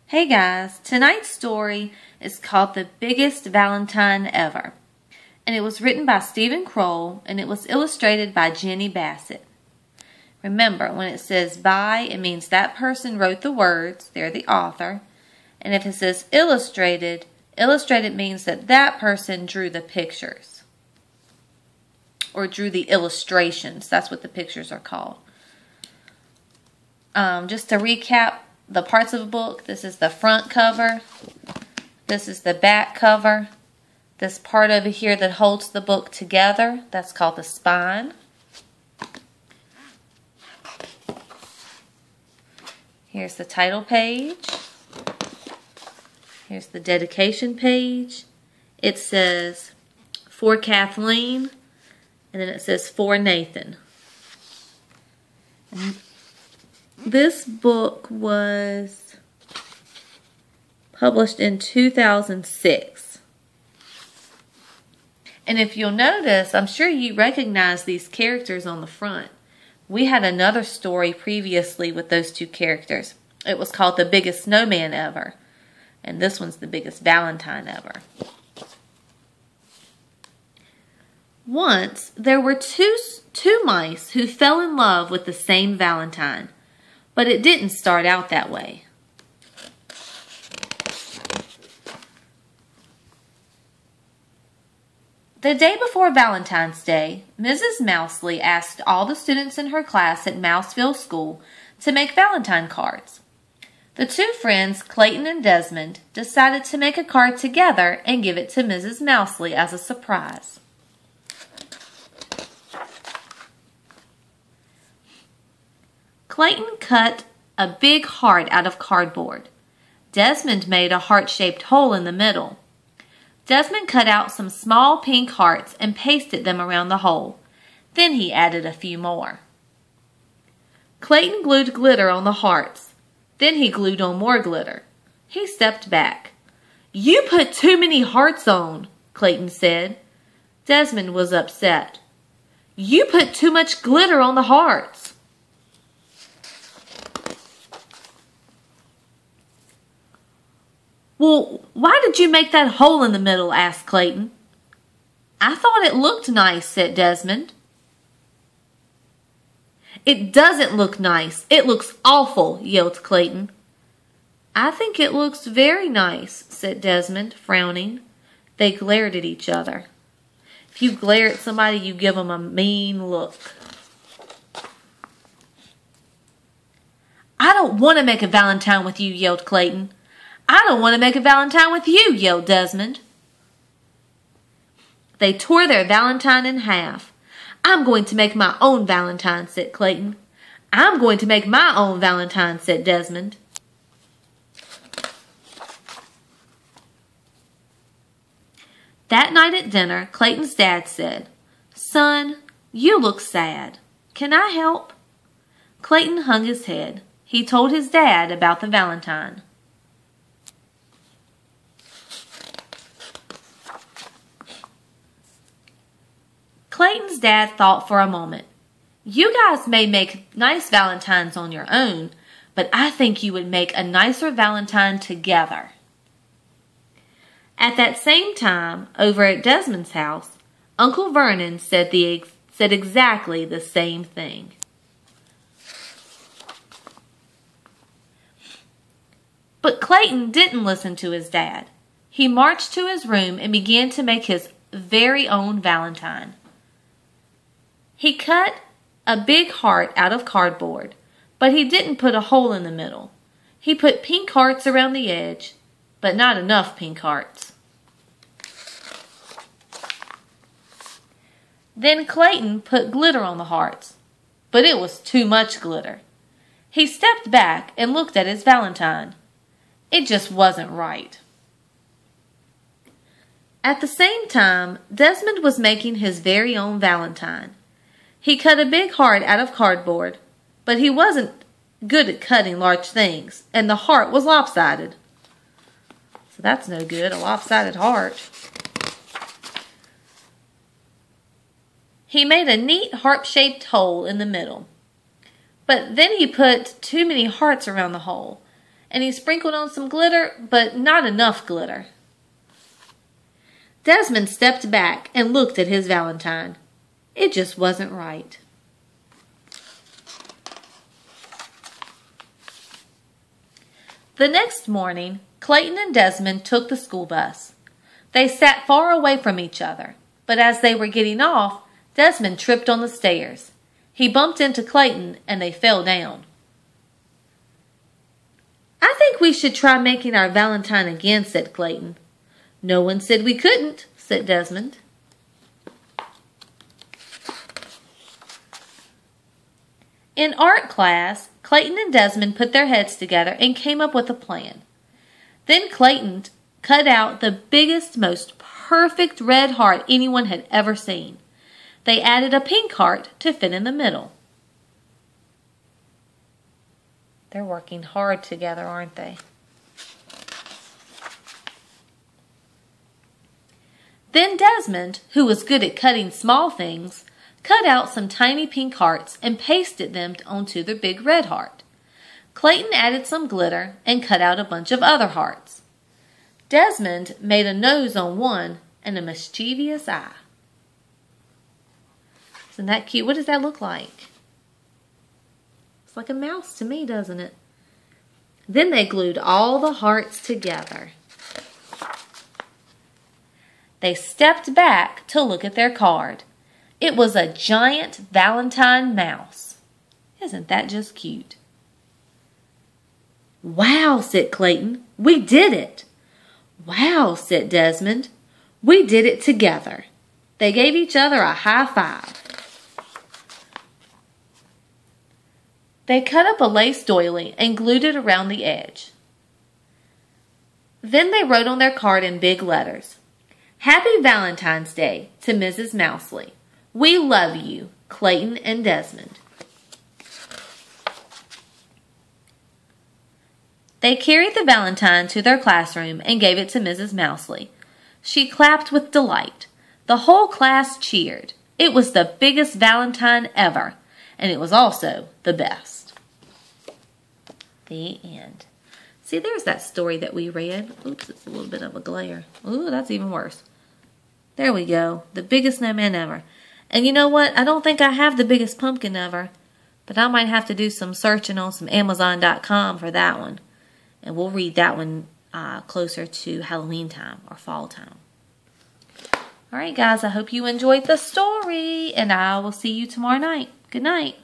Hey guys, tonight's story is called The Biggest Valentine Ever, and it was written by Stephen Kroll and it was illustrated by Jenny Bassett. Remember, when it says by, it means that person wrote the words, they're the author, and if it says illustrated, illustrated means that that person drew the pictures, or drew the illustrations. That's what the pictures are called. Just to recap the parts of the book, this is the front cover, this is the back cover, this part over here that holds the book together, that's called the spine. Here's the title page. Here's the dedication page. It says, "For Kathleen," and then it says, "For Nathan." And this book was published in 2006. And if you'll notice, I'm sure you recognize these characters on the front. We had another story previously with those two characters. It was called The Biggest Snowman Ever. And this one's The Biggest Valentine Ever. Once, there were two mice who fell in love with the same Valentine. But it didn't start out that way. The day before Valentine's Day, Mrs. Mousley asked all the students in her class at Mouseville School to make Valentine cards. The two friends, Clayton and Desmond, decided to make a card together and give it to Mrs. Mousley as a surprise. Clayton cut a big heart out of cardboard. Desmond made a heart-shaped hole in the middle. Desmond cut out some small pink hearts and pasted them around the hole. Then he added a few more. Clayton glued glitter on the hearts. Then he glued on more glitter. He stepped back. "You put too many hearts on," Clayton said. Desmond was upset. "You put too much glitter on the hearts." "Well, why did you make that hole in the middle?" asked Clayton. "I thought it looked nice," said Desmond. "It doesn't look nice. It looks awful," yelled Clayton. "I think it looks very nice," said Desmond, frowning. They glared at each other. If you glare at somebody, you give them a mean look. "I don't want to make a Valentine with you," yelled Clayton. "I don't want to make a Valentine with you," yelled Desmond. They tore their Valentine in half. "I'm going to make my own Valentine," said Clayton. "I'm going to make my own Valentine," said Desmond. That night at dinner, Clayton's dad said, "Son, you look sad. Can I help?" Clayton hung his head. He told his dad about the Valentine. Clayton's dad thought for a moment. "You guys may make nice Valentines on your own, but I think you would make a nicer Valentine together." At that same time, over at Desmond's house, Uncle Vernon said exactly the same thing. But Clayton didn't listen to his dad. He marched to his room and began to make his very own Valentine. He cut a big heart out of cardboard, but he didn't put a hole in the middle. He put pink hearts around the edge, but not enough pink hearts. Then Clayton put glitter on the hearts, but it was too much glitter. He stepped back and looked at his Valentine. It just wasn't right. At the same time, Desmond was making his very own Valentine. He cut a big heart out of cardboard, but he wasn't good at cutting large things, and the heart was lopsided. So that's no good, a lopsided heart. He made a neat heart-shaped hole in the middle, but then he put too many hearts around the hole, and he sprinkled on some glitter, but not enough glitter. Desmond stepped back and looked at his Valentine. It just wasn't right. The next morning, Clayton and Desmond took the school bus. They sat far away from each other, but as they were getting off, Desmond tripped on the stairs. He bumped into Clayton and they fell down. "I think we should try making our Valentine again," said Clayton. "No one said we couldn't," said Desmond. In art class, Clayton and Desmond put their heads together and came up with a plan. Then Clayton cut out the biggest, most perfect red heart anyone had ever seen. They added a pink heart to fit in the middle. They're working hard together, aren't they? Then Desmond, who was good at cutting small things, cut out some tiny pink hearts and pasted them onto the big red heart. Clayton added some glitter and cut out a bunch of other hearts. Desmond made a nose on one and a mischievous eye. Isn't that cute? What does that look like? It's like a mouse to me, doesn't it? Then they glued all the hearts together. They stepped back to look at their card. It was a giant Valentine mouse. Isn't that just cute? "Wow," said Clayton. "We did it." "Wow," said Desmond. "We did it together." They gave each other a high five. They cut up a lace doily and glued it around the edge. Then they wrote on their card in big letters, "Happy Valentine's Day to Mrs. Mousley. We love you, Clayton and Desmond." They carried the Valentine to their classroom and gave it to Mrs. Mousley. She clapped with delight. The whole class cheered. It was the biggest Valentine ever, and it was also the best. The end. See, there's that story that we read. Oops, it's a little bit of a glare. Ooh, that's even worse. There we go. The biggest snowman ever. And you know what? I don't think I have the biggest pumpkin ever, but I might have to do some searching on some Amazon.com for that one. And we'll read that one closer to Halloween time or fall time. All right, guys, I hope you enjoyed the story, and I will see you tomorrow night. Good night.